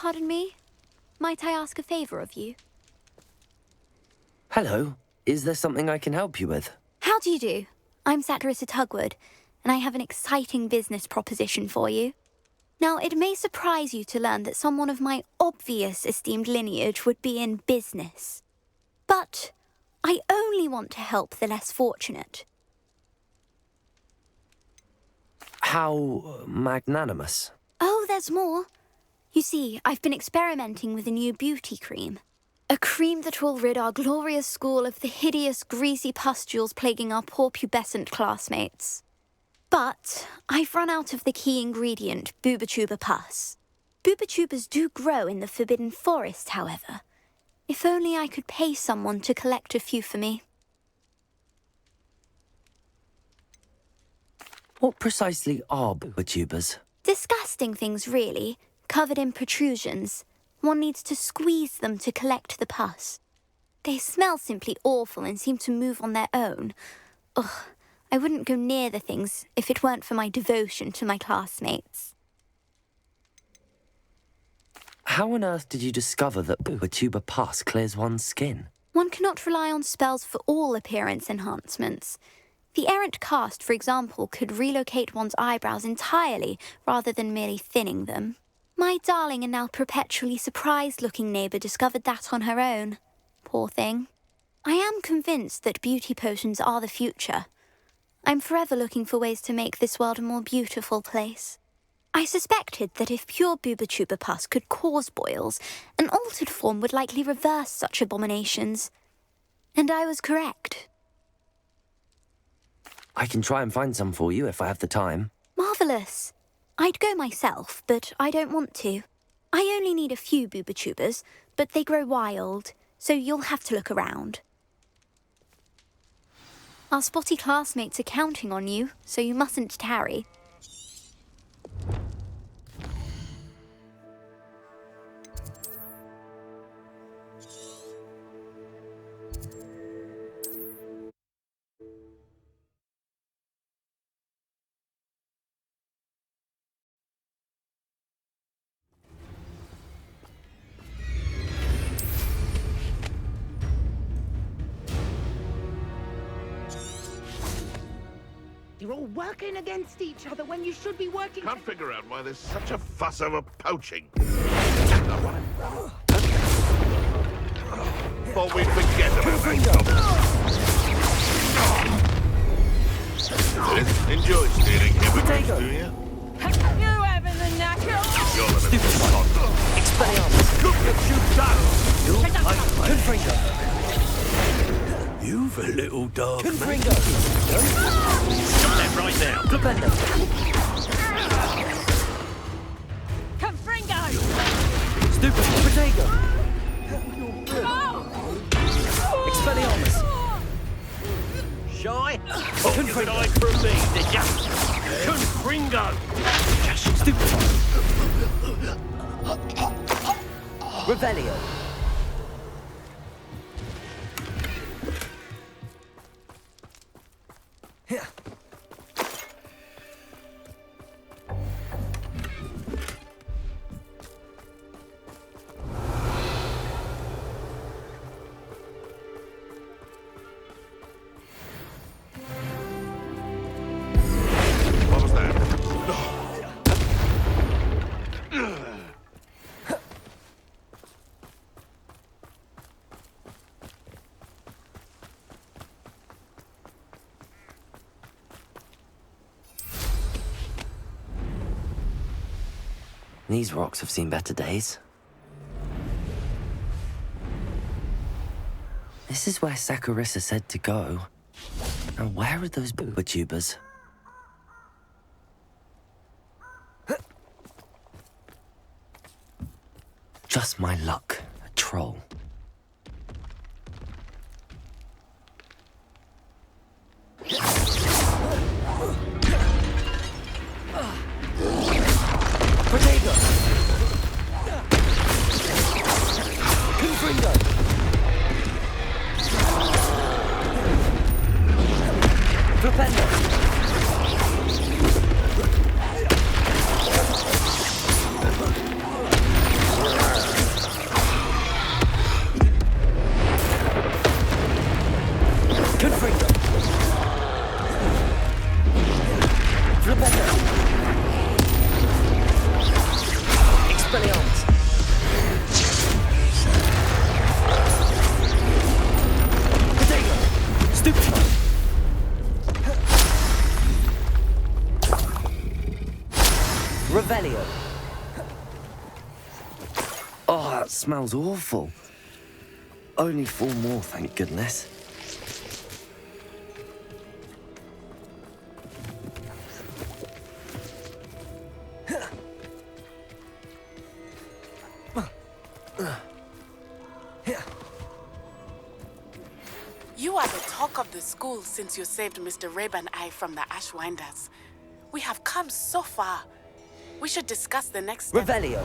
Pardon me? Might I ask a favor of you? Hello. Is there something I can help you with? How do you do? I'm Satirissa Tugwood, and I have an exciting business proposition for you. Now, it may surprise you to learn that someone of my obvious esteemed lineage would be in business. But I only want to help the less fortunate. How magnanimous. Oh, there's more. You see, I've been experimenting with a new beauty cream. A cream that will rid our glorious school of the hideous, greasy pustules plaguing our poor pubescent classmates. But I've run out of the key ingredient, boobotuber pus. Boobotubers do grow in the Forbidden Forest, however. If only I could pay someone to collect a few for me. What precisely are boobotubers? Disgusting things, really, covered in protrusions. One needs to squeeze them to collect the pus. They smell simply awful and seem to move on their own. Ugh, I wouldn't go near the things if it weren't for my devotion to my classmates. How on earth did you discover that boobotuber pus clears one's skin? One cannot rely on spells for all appearance enhancements. The errant cast, for example, could relocate one's eyebrows entirely rather than merely thinning them. My darling and now perpetually surprised-looking neighbour discovered that on her own. Poor thing. I am convinced that beauty potions are the future. I'm forever looking for ways to make this world a more beautiful place. I suspected that if pure boobotuber pus could cause boils, an altered form would likely reverse such abominations. And I was correct. I can try and find some for you if I have the time. Marvellous. I'd go myself, but I don't want to. I only need a few boobotubers, but they grow wild, so you'll have to look around. Our spotty classmates are counting on you, so you mustn't tarry. You're all working against each other when you should be working... Can't figure out why there's such a fuss over poaching. Thought we'd forget about that. Enjoy stealing immigrants, do you? You having the knacker? You're the stupid one. Expelliarmus! Look at you done! Confringo! You've a little dog. Confringo! Stop that right now. Flipendo! Confringo! Stupid! Protego! Oh! Expelliarmus! Shy? Oh, you died for me, did ya? Confringo! Stupid! Revelio! Here. What was that? These rocks have seen better days. This is where Satirissa said to go. Now where are those boobotubers? Just my luck, a troll. Protego! Confringo! Flipendo! Revelio. Oh, that smells awful. Only 4 more, thank goodness. You are the talk of the school since you saved Mr. Rabe and I from the Ashwinders. We have come so far. We should discuss the next step. Revelio.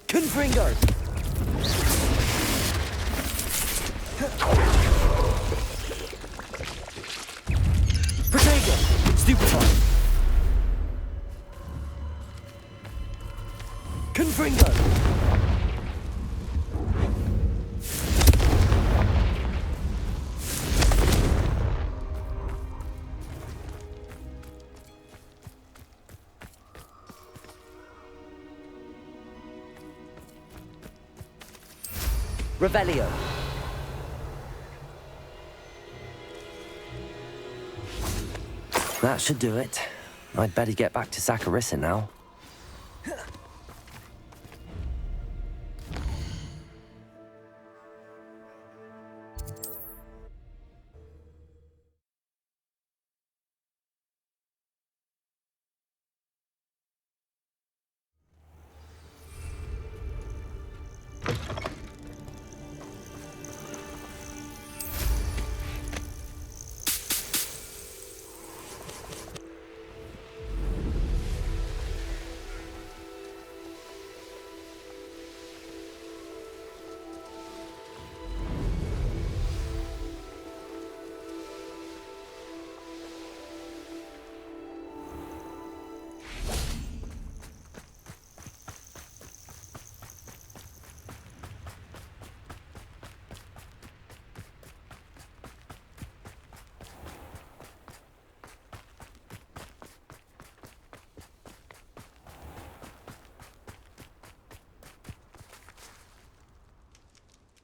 Confringo! Protego! Stupefy! Confringo! Revelio. That should do it. I'd better get back to Saccharissa now.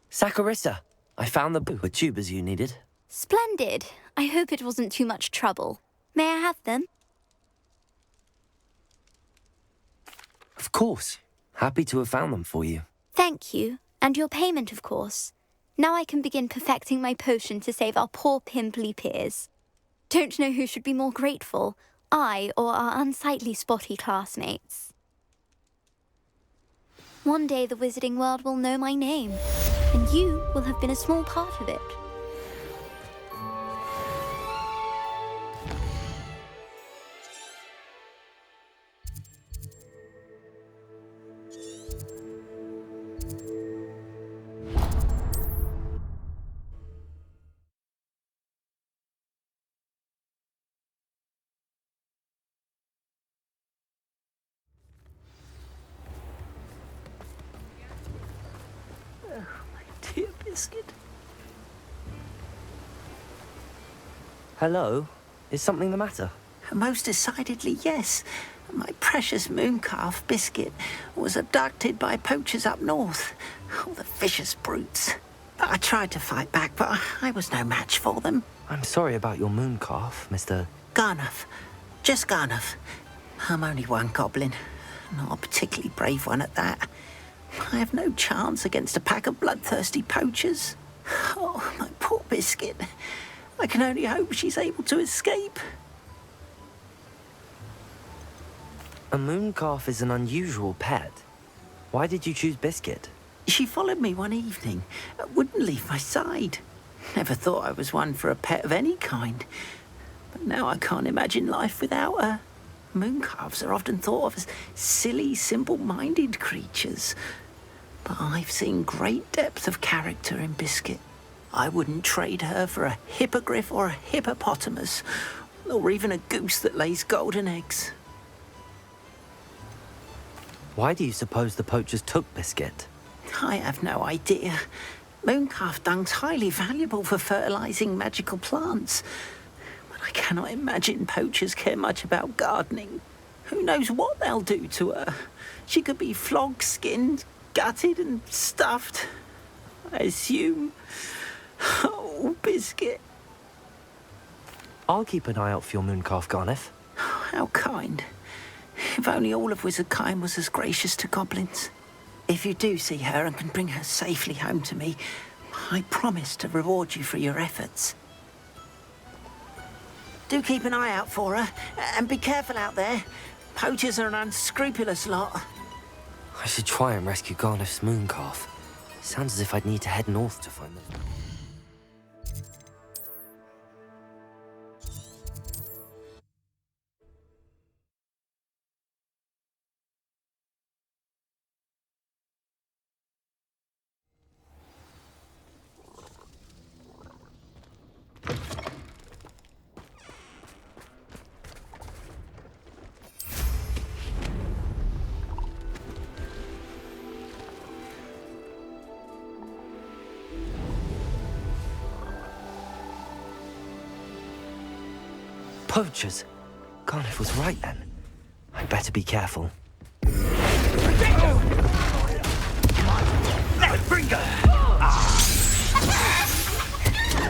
Saccharissa, I found the boo tubers you needed. Splendid. I hope it wasn't too much trouble. May I have them? Of course. Happy to have found them for you. Thank you. And your payment, of course. Now I can begin perfecting my potion to save our poor pimply peers. Don't know who should be more grateful, I or our unsightly spotty classmates. One day the wizarding world will know my name, and you will have been a small part of it. Dear Biscuit. Hello? Is something the matter? Most decidedly, yes. My precious mooncalf, Biscuit, was abducted by poachers up north. Oh, the vicious brutes. I tried to fight back, but I was no match for them. I'm sorry about your mooncalf, Mr. Garnuff. Just Garnuff. I'm only one goblin. Not a particularly brave one at that. I have no chance against a pack of bloodthirsty poachers. Oh, my poor Biscuit. I can only hope she's able to escape. A mooncalf is an unusual pet. Why did you choose Biscuit? She followed me one evening, wouldn't leave my side. Never thought I was one for a pet of any kind. But now I can't imagine life without her. Mooncalves are often thought of as silly, simple-minded creatures. But I've seen great depth of character in Biscuit. I wouldn't trade her for a hippogriff or a hippopotamus, or even a goose that lays golden eggs. Why do you suppose the poachers took Biscuit? I have no idea. Mooncalf dung's highly valuable for fertilizing magical plants. But I cannot imagine poachers care much about gardening. Who knows what they'll do to her? She could be flogged, skinned, gutted and stuffed. I assume. Oh, Biscuit. I'll keep an eye out for your mooncalf, Garneth. How kind. If only all of Wizardkind was as gracious to goblins. If you do see her and can bring her safely home to me, I promise to reward you for your efforts. Do keep an eye out for her, and be careful out there. Poachers are an unscrupulous lot. I should try and rescue Garneth's mooncalf. Sounds as if I'd need to head north to find them. Poachers? Garneth was right then. I'd better be careful.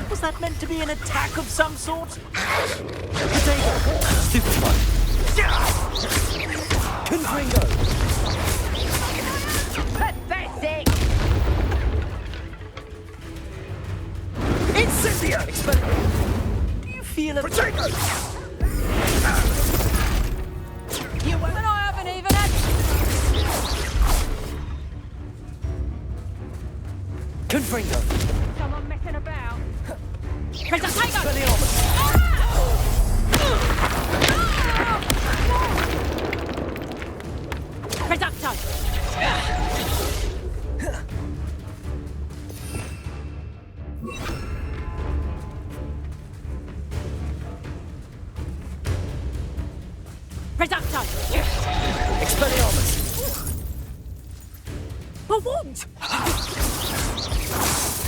Was that meant to be an attack of some sort? Stupid one. Confringo! Pathetic! Incendio! Do you feel a... You won't. And I haven't even had... Confringo! Someone messing about. A wand!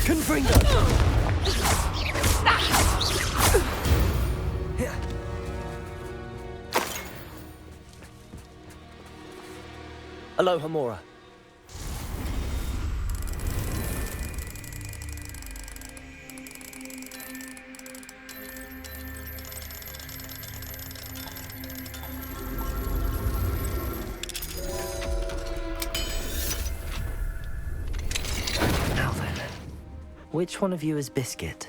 Confringo! Aloha, Mora. Now then, which one of you is Biscuit?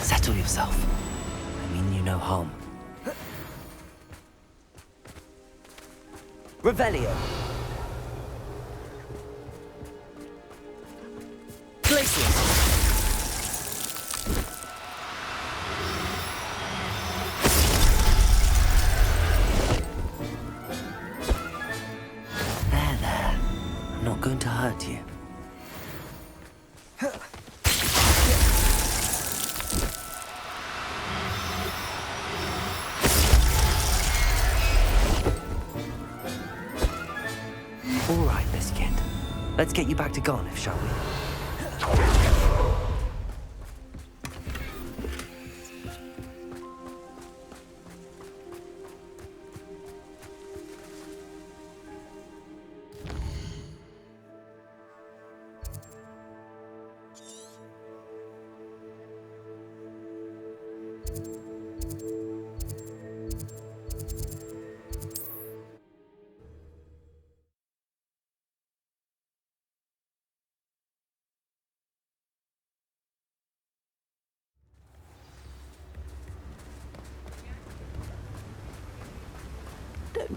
Settle yourself. I mean you no harm. Revelio. Glacius. There. I'm not going to hurt you. All right, Biscuit. Let's get you back to Garneth, shall we?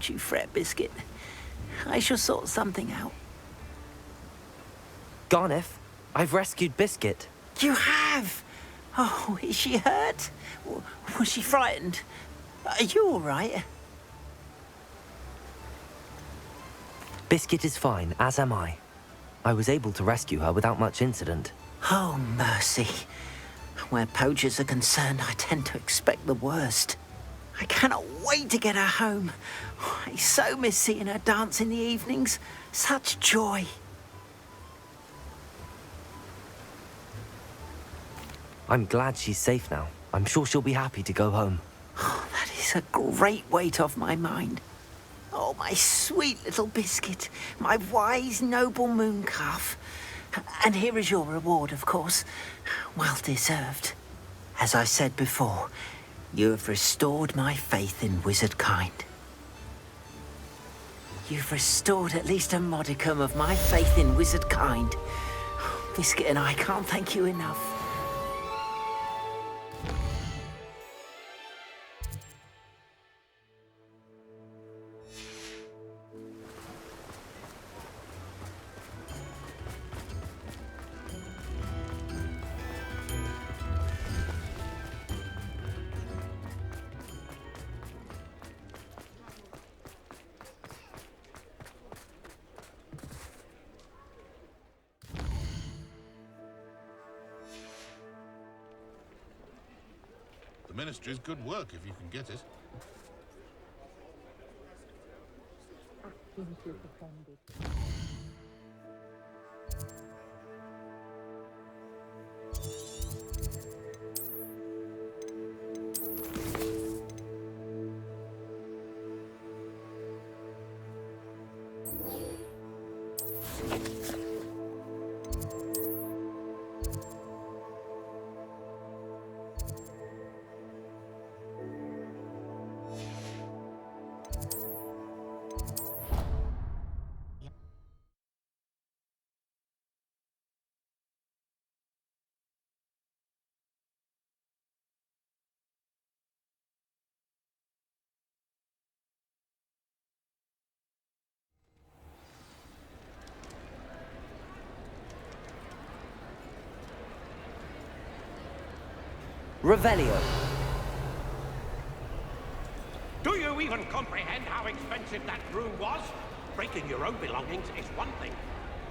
Don't you fret, Biscuit. I shall sort something out. Garneth, I've rescued Biscuit. You have? Oh, is she hurt? Was she frightened? Are you all right? Biscuit is fine, as am I. I was able to rescue her without much incident. Oh, mercy. Where poachers are concerned, I tend to expect the worst. I cannot wait to get her home. I so miss seeing her dance in the evenings. Such joy. I'm glad she's safe now. I'm sure she'll be happy to go home. Oh, that is a great weight off my mind. Oh, my sweet little Biscuit, my wise, noble moon calf. And here is your reward, of course. Well deserved. As I said before, you have restored my faith in wizard kind. You've restored at least a modicum of my faith in wizard kind. Biscuit and I can't thank you enough. The Ministry's good work if you can get it. Revelio. Do you even comprehend how expensive that broom was? Breaking your own belongings is one thing,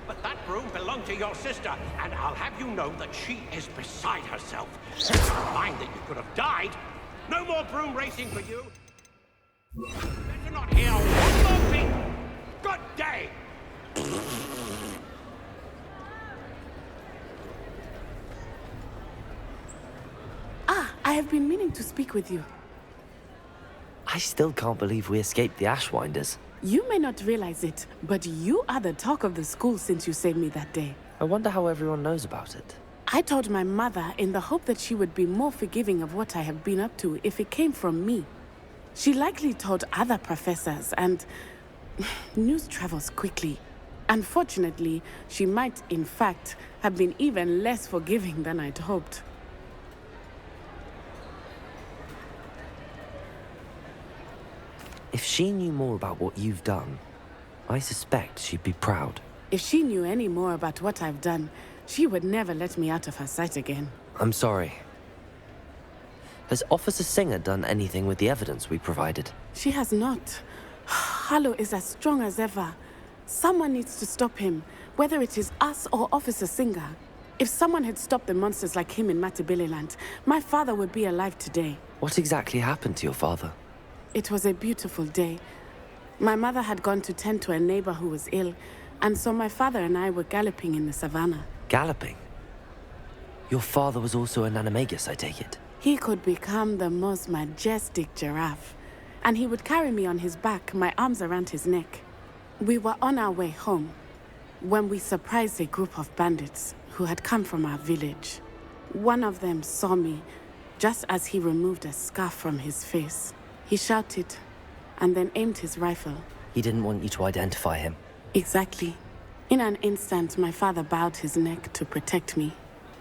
but that broom belonged to your sister, and I'll have you know that she is beside herself. Never mind that you could have died. No more broom racing for you. Better not hear one more thing. Good day. I have been meaning to speak with you. I still can't believe we escaped the Ashwinders. You may not realize it, but you are the talk of the school since you saved me that day. I wonder how everyone knows about it. I told my mother in the hope that she would be more forgiving of what I have been up to if it came from me. She likely told other professors, and news travels quickly. Unfortunately, she might, in fact, have been even less forgiving than I'd hoped. If she knew more about what you've done, I suspect she'd be proud. If she knew any more about what I've done, she would never let me out of her sight again. I'm sorry. Has Officer Singer done anything with the evidence we provided? She has not. Harlow is as strong as ever. Someone needs to stop him, whether it is us or Officer Singer. If someone had stopped the monsters like him in Matabeleland, my father would be alive today. What exactly happened to your father? It was a beautiful day. My mother had gone to tend to a neighbor who was ill, and so my father and I were galloping in the savannah. Galloping? Your father was also an animagus, I take it? He could become the most majestic giraffe, and he would carry me on his back, my arms around his neck. We were on our way home when we surprised a group of bandits who had come from our village. One of them saw me just as he removed a scarf from his face. He shouted, and then aimed his rifle. He didn't want you to identify him. Exactly. In an instant, my father bowed his neck to protect me,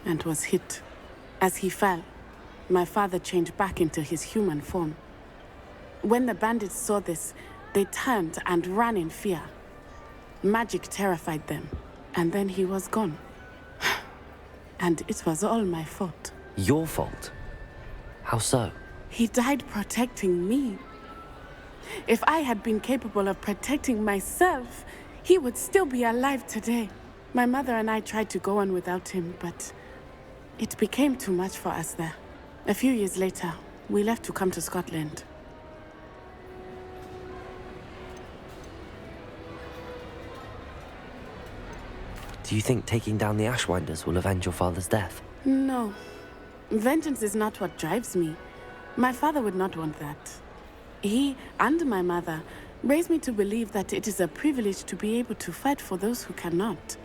and was hit. As he fell, my father changed back into his human form. When the bandits saw this, They turned and ran in fear. Magic terrified them, and then he was gone. And it was all my fault. Your fault? How so? He died protecting me. If I had been capable of protecting myself, he would still be alive today. My mother and I tried to go on without him, but it became too much for us there. A few years later, we left to come to Scotland. Do you think taking down the Ashwinders will avenge your father's death? No. Vengeance is not what drives me. My father would not want that. He and my mother raised me to believe that it is a privilege to be able to fight for those who cannot.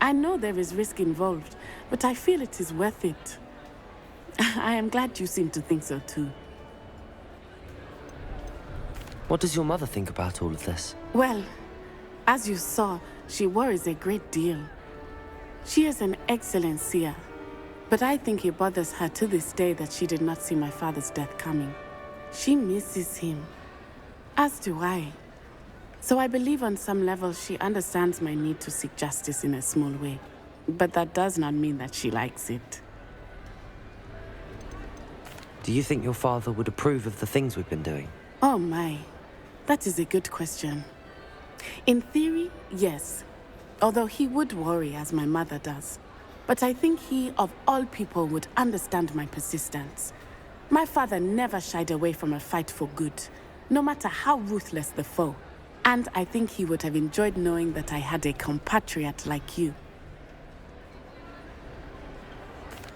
I know there is risk involved, but I feel it is worth it. I am glad you seem to think so too. What does your mother think about all of this? Well, as you saw, she worries a great deal. She is an excellent seer, but I think it bothers her to this day that she did not see my father's death coming. She misses him, as do I. So I believe on some level she understands my need to seek justice in a small way. But that does not mean that she likes it. Do you think your father would approve of the things we've been doing? Oh my, that is a good question. In theory, yes. Although he would worry as my mother does. But I think he, of all people, would understand my persistence. My father never shied away from a fight for good, no matter how ruthless the foe. And I think he would have enjoyed knowing that I had a compatriot like you.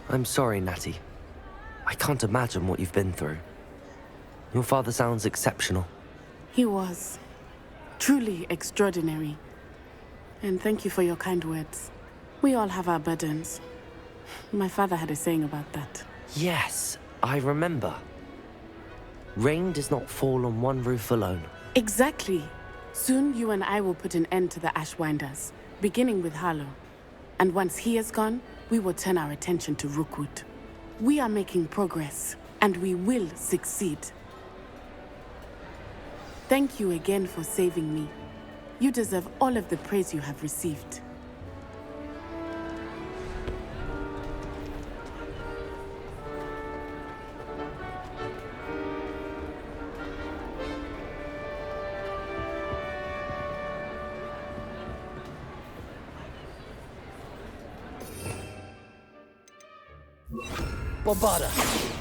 I'm sorry, Natty. I can't imagine what you've been through. Your father sounds exceptional. He was. Truly extraordinary. And thank you for your kind words. We all have our burdens. My father had a saying about that. Yes, I remember. Rain does not fall on one roof alone. Exactly. Soon you and I will put an end to the Ashwinders, beginning with Harlow. And once he is gone, we will turn our attention to Rookwood. We are making progress, and we will succeed. Thank you again for saving me. You deserve all of the praise you have received. Bombarda.